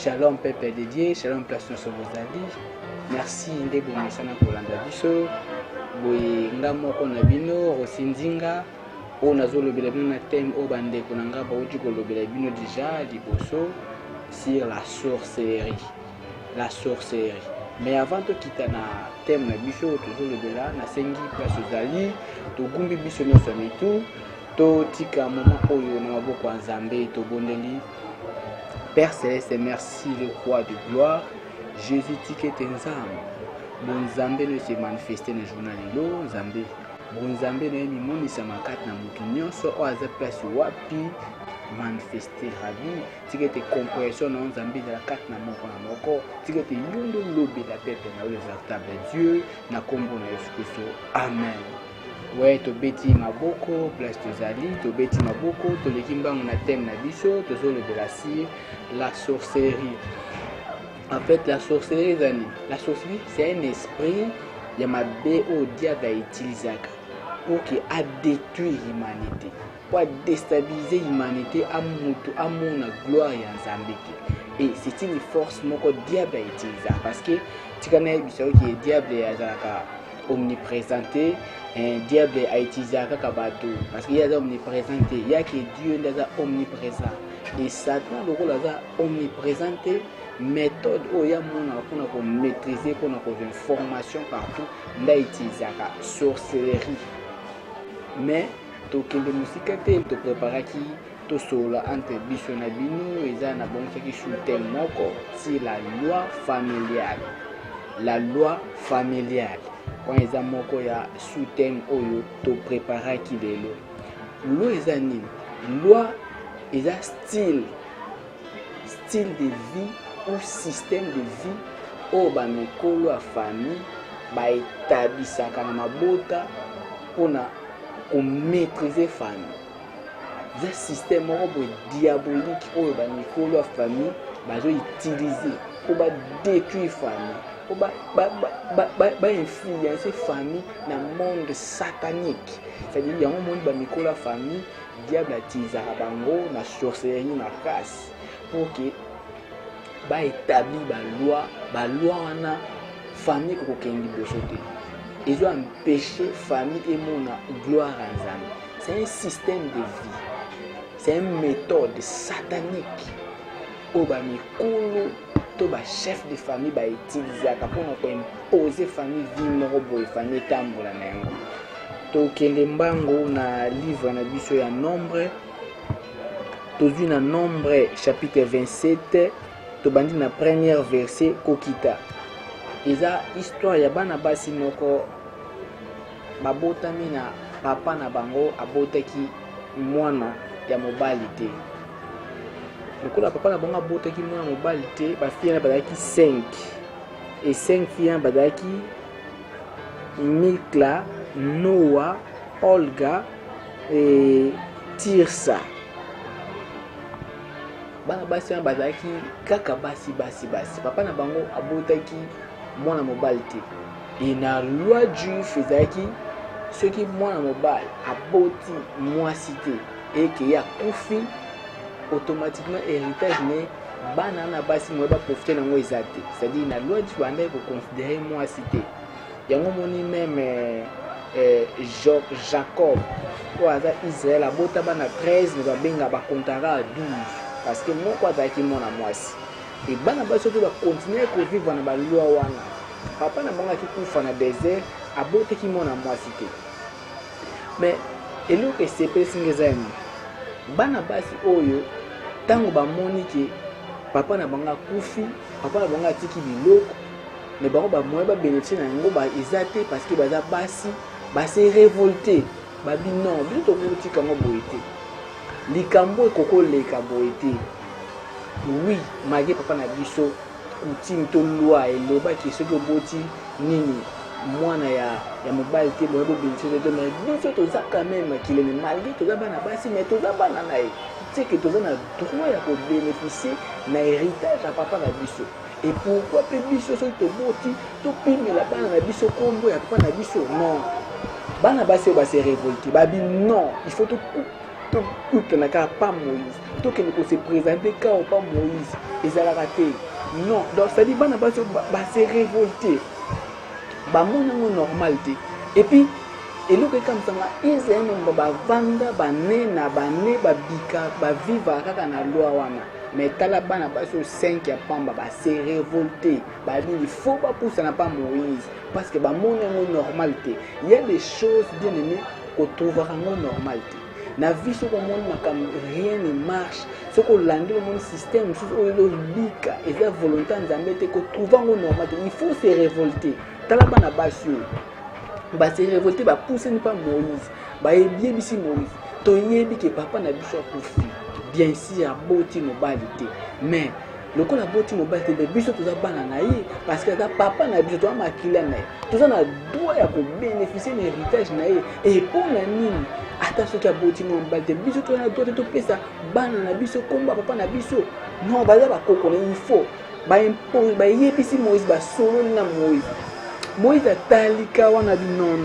Shalom peuple de Dieu, shalom place nous bozali. Merci ndeko mesana kolanda biso. Boye nga moko na bino Rosinzinga o nazolobela bino na thème o bandeko na nga bauti kolobela bino déjà liboso sur la sorcellerie. La sorcellerie. Mais avant de quitter na thème na biso tozolobela na sengi place ozali togumbi biso nyonso mitu to tika moment oyo na maboko ya Nzambe tobondeli. Père Céleste, merci le roi de gloire. Jésus tikete nzambe. Bon Nzambe ne se manifeste na journal lelo Nzambe. Bon Nzambe ne mimonisa makati na mutu nyonso o aza place wapi manifester rabi. Tikete compréhension na Nzambe de la kati na moko. Tikete yondo lobe la pepe na le véritable Dieu na kombo na Yesu Kristo. Amen. Ouais, tobeti maboko, place tozali, tobeti maboko, toleki mbango na thème na biso, tozolobela si la sorcellerie. En fait, la sorcellerie, c'est un esprit yamabe au diable utilisé pour qu'il a détruit l'humanité, pour déstabiliser l'humanité à mon gloire et en Zambéki. Et c'est une force que le diable utilise parce que tu connais que le diable est omniprésenté. Un diable a utilisé Kakabato parce qu'il y a omniprésenté, il y a que Dieu est omniprésent et Satan le rôle est omniprésenté. Méthode où il y a pour maîtriser, pour une formation partout, on a utilisé la sorcellerie. Mais tout que les musiques te préparer qui tout cela entre bisonabino et ça n'a bon qui shooter moko si la loi familiale. La loi familiale. Quand ils ont moko ya soutien oyo to préparer qui les loi ils animent loi ils a style de vie ou système de vie au ba mikolo a famille ba établissaka na mabota pona ko maîtriser famille ce système moko diabolique au ba mikolo a famille ba zo utiliser pour ba détruire famille pour influencer famille dans le monde satanique. C'est-à-dire qu'il y a un monde qui la famille, le diable a utilisé la sorcellerie, la casse, pour que établir la loi dans la famille qui est ils ont empêché la famille et mon gloire en Zambie. C'est un système de vie. C'est une méthode satanique. To ba chef de famille ba utiliser pour imposer famille vie moko boy famille tambola na yango to kende mbango na livre na biso ya nombre tozui na nombre chapitre 27 to bandi na première verset kokita eza histoire ya bana basi moko babotami na papa na bango abotaki mwana ya mobali te. Le papa na bango abotaki mwana mobali te ba fille na bazaki 5 et 5 filles bazaki Mikla, Noah, Olga et Tirsa. Bana basi na bazaki kaka basi papa na bango abotaki mwana mobali te et na loi juif ezaki ceux qui mwana mobali aboti mwasi te et que ya kufi automatiquement héritage né bana na basi mo ba profiter nango ezate c'est-à-dire na loi du banda ko considérer moi cité yango moni même Jacob ou aza Israël abota bana 13 mais ba benga ba kontara 12 parce que moko azaki mona mwasi et bana basi to ba continuer ko vivre na ba loi wana papa na bango ki kufa na désert abota ki mona mwasi te mais elo que c'est pesingeza bana basi oyo tango bamoni ke papa na banga kufi papa na banga tiki biloko mais bango ba moye ba bénéficier na ngo ba ezate parce que baza basi ba se révolter ba bi non bi to ko tika ngo boité likambo ekoko leka boité oui magi papa na biso coutume to loi eloba ki soko boti nini mwana ya mobile te bo bénéficier de mais biso to za quand même qu'il est malgré to za bana basi mais to za bana na e c'est que tu as le droit de bénéficier d'un héritage à papa na biso et pourquoi pe biso so to boti to pime la bana na biso kombo ya papa na biso non bana basi ba se révolter ba bi non il faut tout tokutanaka pas Moïse tokende se présenter kao pas Moïse ezalaka te non donc ça dit bana baso se révolter bamona ngo normal te et puis eloko ekamwisanga Israël memba bavanda banena bane babika baviva kaka na loi wana mais tala bana baso 5 ya pamba se révolter babi il faut pas pousser na pas Moïse parce que bamona ngo normal te il y a des choses bien aimées qu'on trouvera ngo normal te na vie ce qu'on montre rien ne marche ce qu'on lande le monde système sous le bika et la volonté nzambe te ko trouver ngo normal te il faut se révolter tala bana baso se révolter pousser pas Moïse yebi bisi Moïse to yebi que papa na biso akufi bien sûr aboti mobali te mais lokola boti mobali te biso toza bana na ye parce que papa na biso to makila na ye toza na droit ya ko bénéficier de l'héritage na ye et pour na nini ata soki aboti mobali te biso to na droit to pesa bana na biso komba papa na biso non baza bakoko na il faut impose yebisi Moïse solo na Moïse atalika wana bi non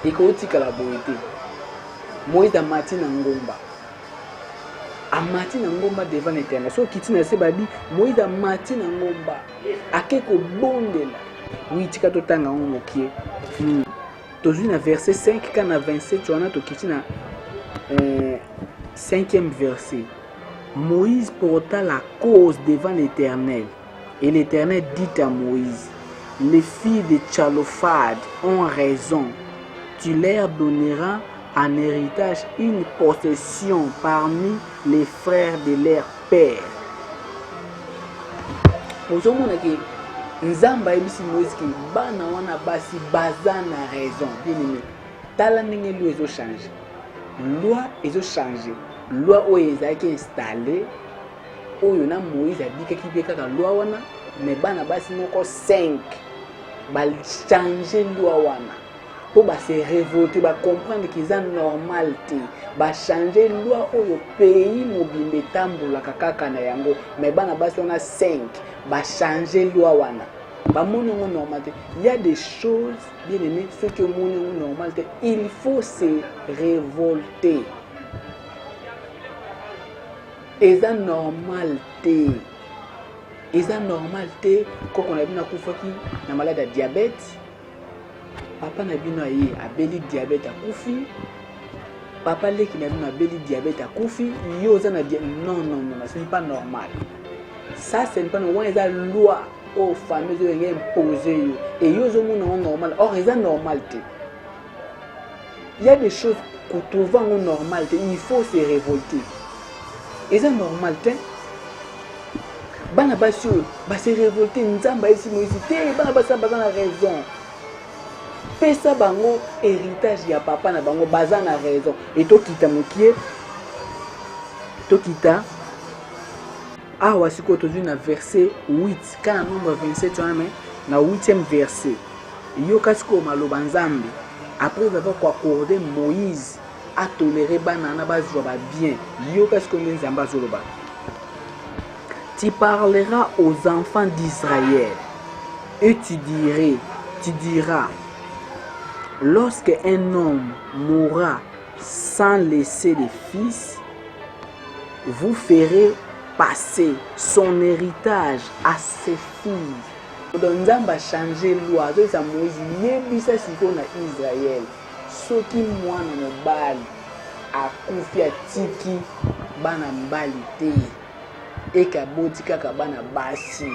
ekotika la boité Moïse amati na ngomba devant l'Éternel so kiti na se babi Moïse amati na ngomba akeko bondela oui tika totanga ngo mokie tozui na verset 5 kana 27 wana to kiti na 5e verset Moïse porta la cause devant l'Éternel. Et l'Éternel dit à Moïse, les filles de Tchalofad ont raison. Tu leur donneras en héritage une possession parmi les frères de leur père. Nous avons dit Nzamba ebisi Moïse ki bana wana basi bazana raison. Bien aimé. Tala ndenge loi ezo changer. Loi ezo changer. Loi oyo ezaki installée oyo na Moïse abikaki pe kaka loi wana mais bana basi moko 5 ba changer loi wana po ba se révolter ba comprendre qu'ils ont normal te ba changer loi oyo pays mobimbe tambola kaka na yango mais bana basi wana 5 ba changer loi wana ba monongo normal te il y a des choses bien aimé ce que monongo normal te il faut se révolter. Eza normal te koko na bino akufaki na malade ya diabète papa na bino aye abeli diabète akufi papa leki na bino abeli diabète akufi yo za na non ce n'est pas normal ça c'est pas normal eza loi aux familles yo ngé imposer yo et yo zo mona normal or eza normal te il y a des choses qu'on trouve en normal te il faut se révolter. Et c'est normal, bana basi se révolter nzamba esi Moïse te bana basi bazana raison pesa bango héritage ya papa na bango bazana raison et to kita mokie to kita awa siko tozui na verset 8 kana nombre 27 wana na 8e verset yo kasiko maloba nzambe après avoir accordé Moïse a toléré banana bazwa ba bien yo parce que nzamba zoloba tu parleras aux enfants d'Israël et tu diras lorsque un homme mourra sans laisser de fils vous ferez passer son héritage à ses filles. Donc nzamba changer loi donc ça Moïse yebisa siko na Israël soki mwana mobali akufi atiki bana mbali te ekaboti kaka bana basi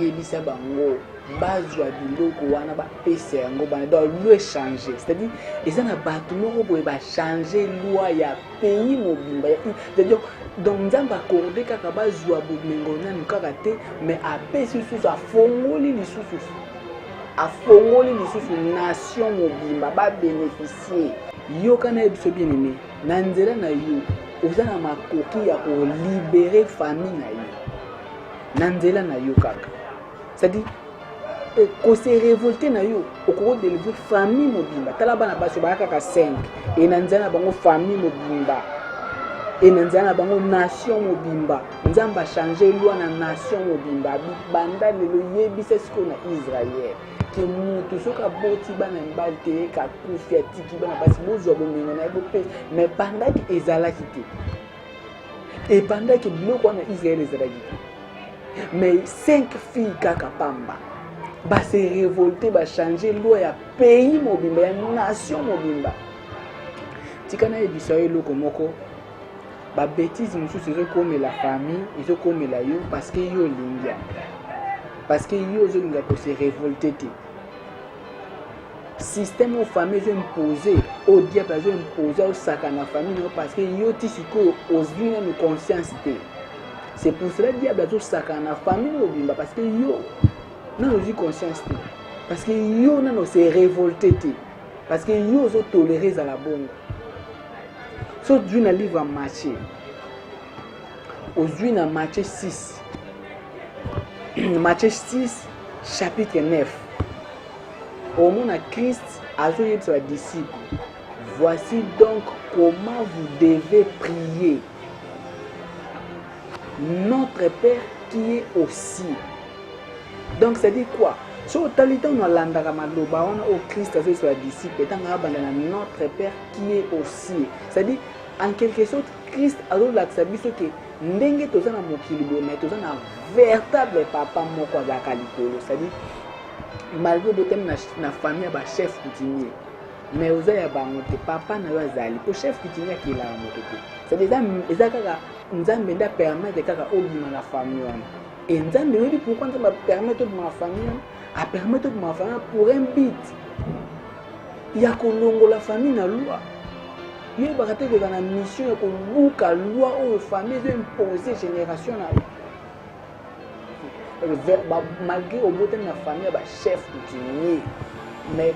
yebisa bango bazwa biloko wana bapesa yango bana donc loi changer c'est-à-dire eza na bato moko boye ba changer loi ya pays mobimba c'est-à-dire donc nzamba accordé kaka bazwa bomengo nani kaka te mais apesi lisusu afongoli lisusu nation mobimba ba bénéficier yo kana biso bien aimé na nzela na yo oza na makoki ya ko libérer famille na yo na nzela na yo kaka c'est-à-dire ko se révolter na yo okoko délivrer famille mobimba tala bana basi ba kaka 5 et na nzela bango famille mobimba et na nzela bango nation mobimba nzamba changer loi na nation mobimba banda lelo yebisa siko na Israël ke mutu soka boti bana mbali te ka kufi atiki bana basi bozwa bomengo na ye bopesa mais pendant que ezalaki te et pendant que biloko wana Israël ezalaki te mais 5 filles kaka pamba se révolter changer loi ya pays mobimba ya nation mobimba tikana ebisa eloko moko bêtise mosusu ezokomela famille ezokomela yo parce que yo olingi parce que yo ozolinga kose révolter te système aux famille imposé au diable imposé au sac na famille parce que yo ti siko ozwi na conscience te c'est pour cela diable a tout sac na famille mobimba parce que yo non ozwi conscience te parce que yo nano se révolter te parce que yo ozo tolérer za la bonne so du na livre en Matthieu ozwi na Matthieu 6 Matthieu 6 chapitre 9 au monde à Christ a joué sur les disciples. Voici donc comment vous devez prier. Notre Père qui est au ciel. Donc ça dit quoi? So talita on landaka maloba on au Christ a joué sur les disciples et notre Père qui est au ciel. Ça dit en quelque sorte Christ a joué l'accès que ndenge tozana mokili bo mais tozana véritable papa moko azaka likolo. Ça dit malgré que na famille ba chef coutumier mais oza ya bango te papa na yo azali po chef coutumier qui la moto te c'est déjà ezaka nzambe nda permettre kaka obima na famille wana et nzambe oui pourquoi nzambe permettre de ma famille a permettre de ma famille pour un but ya kolongo la famille na loi ye bakate que na mission ya koluka loi o famille de imposer génération na malgré au bout de la famille ba chef coutumier mais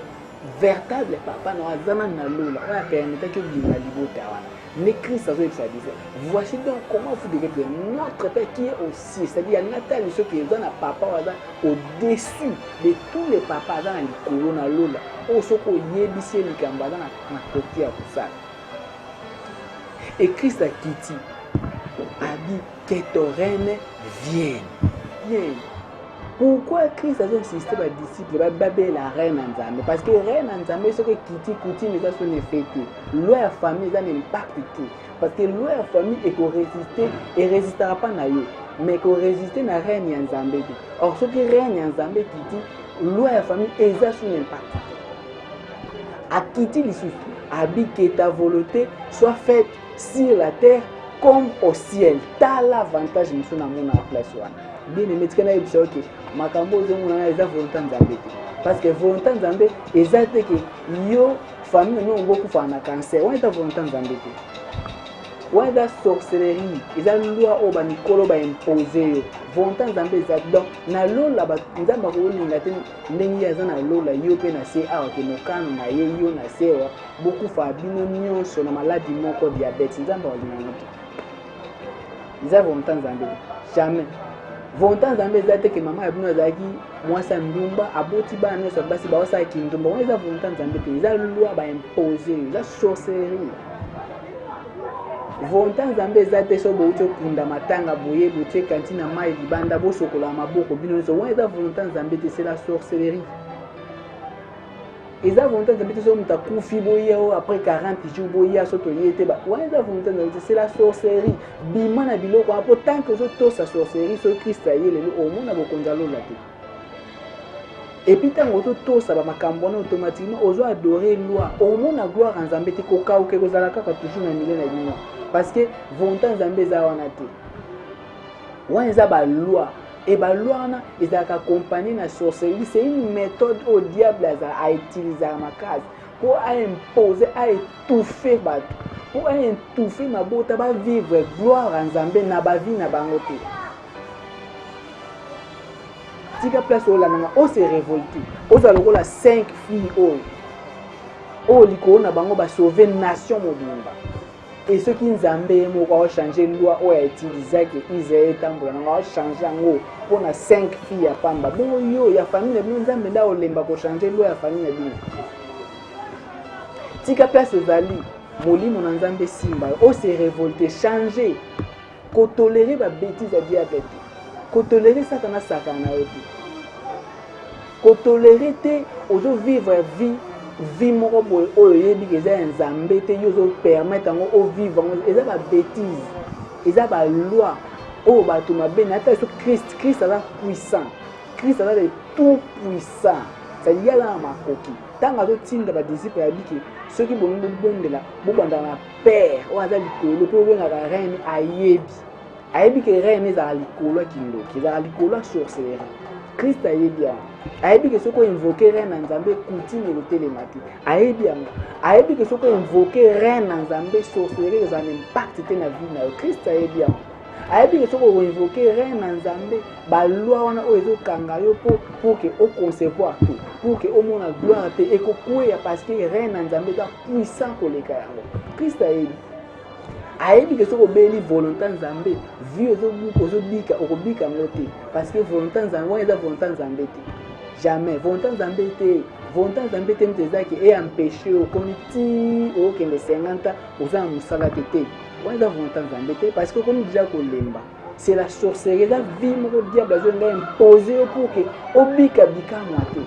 véritable papa no azana na lola on a permis que bima libota wana ne Christ a dit ça disait voici donc comment vous devez prier notre Père qui est au ciel c'est-à-dire Nathalie ceux qui sont na papa waza au-dessus de tous les papas dans le likolo na lola o soko yebisi likamba na côté ya kusala et Christ a quitté a dit que ton règne vienne. Pourquoi Christ a insisté sur les disciples de la reine en Zambé? Parce que la reine en Zambé, c'est que Kiti, Kouti, mais ça son effet. Loi à famille, ça n'impacte tout. Parce que loi à famille est qu'on résister et ne résistera pas à eux. Mais qu'on résister à la reine en Zambé. Or, ce qui reine en Zambé, Kiti, loi à famille, et ça son impact. À Kiti, les soucis, habit que ta volonté soit faite sur la terre comme au ciel. T'as l'avantage, nous sommes dans la place. Bien aimé, tu connais que makambo zonguna eza volonté nzambe parce que volonté nzambe eza te que yo famille no ngoku fa na cancer on eza volonté nzambe te on eza sorcellerie eza loi o ba nikolo ba imposer yo volonté nzambe eza donc na lola ba nzamba ko linga te ndenge ya na lola yo pe na se awa ke mokano na ye yo na se wa beaucoup fa bino nyonso na maladie moko diabète nzamba olinga te eza volonté nzambe jamais volonté nzambe ezate que maman abino azaki mwasa ndumba aboti bana so basi ba osa ki ndumba on eza volonté nzambe te eza loi ba imposer eza sorcellerie volonté nzambe ezate so bo uto kunda matanga boye botie kantina mai libanda bo sokola maboko bino so on eza volonté nzambe te c'est la sorcellerie eza volonté nzambe te so muta kufi boye après 40 jours boye so to yete ba on eza volonté nzambe c'est la sorcellerie bima na biloko apo tant que so to sa sorcellerie so Christ ayele au monde abo konzalo la te et puis tant que to sa ba makambo na automatiquement ozo adorer loi au monde a gloire nzambe te ko ka o ke kozala kaka toujours na milena bino parce que volonté nzambe za wana te on eza ba loi et ba loi na ezaka accompagner na sorcellerie c'est une méthode au diable a utiliser ma case pour imposer à étouffer ba pour étouffer ma bota ba vivre gloire en Nzambe na ba vie na bango te tika place ola na o se révolter o za lokola 5 filles o likolo na bango ba sauver nation mobimba et ceux qui Nzambe moko a changer loi o a utiliser que Israël tambola na a changer ngo pour na 5 filles ya pamba bon yo ya famille na Nzambe nda olemba ko changer loi ya famille na bino tika place ezali molimo na Nzambe simba o se révolter changer ko tolérer ba bêtises à diabète ko tolérer satana sakana oti kotolérer te ozo vivre vie moko boye oyo yebi ke eza nzambe te yo zo permettre ngo o vivre eza ba bêtise eza ba loi oyo bato mabe na ata so Christ aza puissant Christ aza le tout puissant c'est-à-dire yala na makoki tanga azotinda badisciple ya biki soki bolingi bobondela bobanda na père oyo aza likolo mpe obengaka reine ayebi ke reine ezala likolo ya kindoki ezala likolo ya sorcellerie Christ ayebi yango ayebi ke soki oinvoke reine na nzambe coutume ekotelema te ayebi yango ayebi ke soki oinvoke reine na nzambe sorcellerie ezala na impact te na vie na yo Christ ayebi yango ayebi ke soki oinvoke reine na nzambe balwa wana oyo ezokanga yo pour ke oconcevoir te pour que omona gloire te ekokweya parce que reine na nzambe eza puissant koleka yango Christ ayebi ke soki obeli volonté nzambe vie ozobika okobika yango te parce que volonté nzambe wana eza volonté nzambe te jamais volonté nzambe te mte ezaki eempêche okomi ti okende 50 oza na mosala te wana eza volonté nzambe te parce que okomi déjà kolemba c'est la sorcellerie eza vie moko diable azonga impose yo pour que obika bikamwa te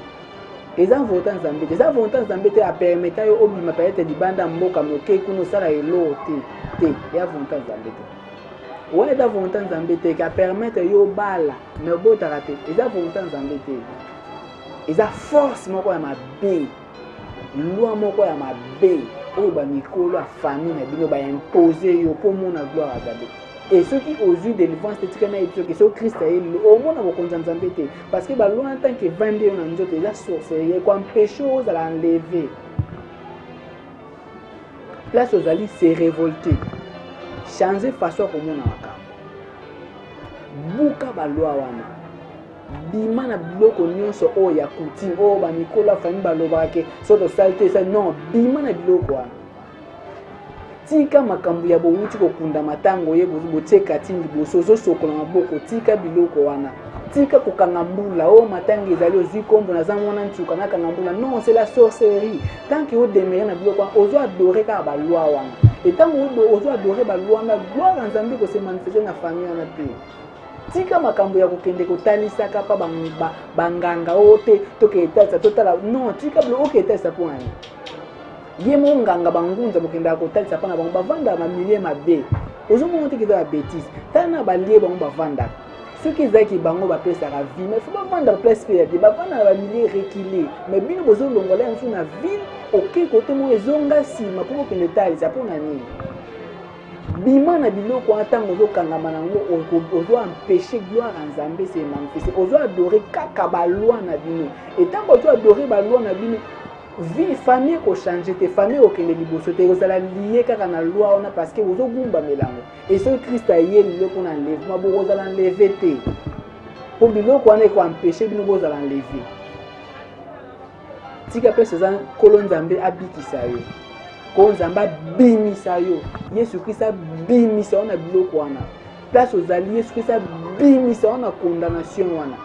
eza volonté nzambe te eza volonté nzambe te apermeta yo obima peut-être libanda mboka moke kuna osala eloko te ya volonté nzambe te wana eza volonté nzambe te ka permettre yo obala mais obotaka te eza volonté nzambe te eza force moko ya mabe loi moko ya mabe oyo bamikolo ya famille na bino baimpose yo mpo mona gloire ya nzambe et ceux qui ozwi délivrance te tika na yebi soki so Christ ayeli omona bokonzi ya nzambe te parce que baloi en tant que evandi yo na nzoto eza sorcellerie ekoempêche ozala enlevé place ozali se révolter changer façon ya komona makambo buka baloi wana bima na biloko nyonso oyo ya coutume oyo bamikolo ya famille balobaka ke so tosali te esa non bima na biloko wana tika makambo ya bowuti kokunda matango ye botie kati liboso ozosokola maboko tika biloko wana tika kokanga mbula oyo matango ezali ozwi kombo naza mwana ntuka nakanga mbula non c'est la sorcellerie tant que odemere na biloko wana ozo adore kaka baloi wana et tant que ozo adore baloi wana gloire ya nzambe kose manifeste na famille wana te tika makambo ya kokende kotalisaka pa banganga oyo te tokeetalisa totala non tika biloko okeetalisa mpo nani ye mo nganga bangunza bokendaka kotalisa mpona bango bavandaka bamilie mabe ozomona te eza babétise tala na balie bango bavandaka soki ezalaki bango bapesaka vie mais fo bavandaka place mpe ya te bavandaka bamilie rekile mais bino bozolongola yango na ville oke kote mo ezonga nsima mpo bokende talisa mpona nini bima na biloko wana ntango ozokangama nango ozoempêche gloire ya nzambe se manifeste ozoadore kaka baloi na bino etango ozoadore baloi na bino vie famille ekochange te famille okende liboso te ekozala lie kaka na loi wana parce que ozogumbamelango et soki Christ aye liloko na enlèvement bokozala enleve te mpo biloko wana ekoempêche bino bozala enleve tika mpe eza nkolo nzambe abikisa yo nkolo nzambe abimisa yo yesu Christ abimisa yo na biloko wana place ozali yesu Christ abimisa yo na condamnation wana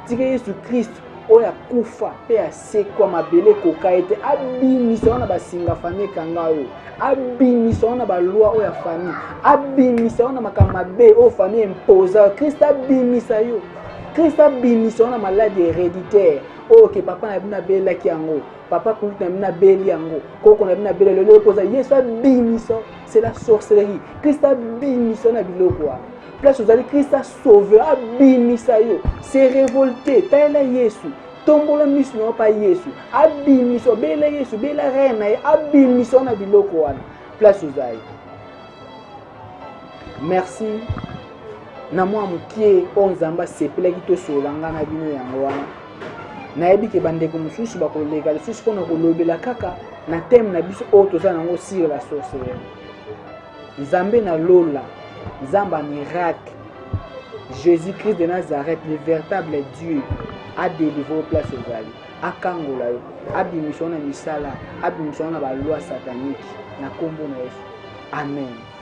tika yesu Christ oyo akufa mpe asekwa mabele ekoka ete abimisa wana basinga famille ekanga oyo abimisa wana baloi oyo ya famille abimisa wana makambo mabe oyo famille imposa Christ abimisa yo Christ abimisa wana maladie héréditaire oyo ke papa na bino abelaki yango papa kulutu na bino abeli yango koko na bino abeli lelo ekoza yesu abimisa c'est la sorcellerie Christ abimisa na biloko wana place ozali Christ asauve abimisa yo se révolter taela yesu tombola miso na pa yesu abimisa obela yesu bela reine na ye abimisa na biloko wana place ozali merci na mwa mokie oyo nzambe asepelaki tosolanga na bino yango wana nayebi ke bandeko mosusu bakoleka lisusu mpona kolobela kaka na teme na biso oyo toza nango sur la sorcellerie nzambe na lola nzambe miracle Jésus-Christ de Nazareth le véritable Dieu a délivré au place ozali akangola yo abimisa na misala abimisa na baloi satanique na kombo na Yesu amen.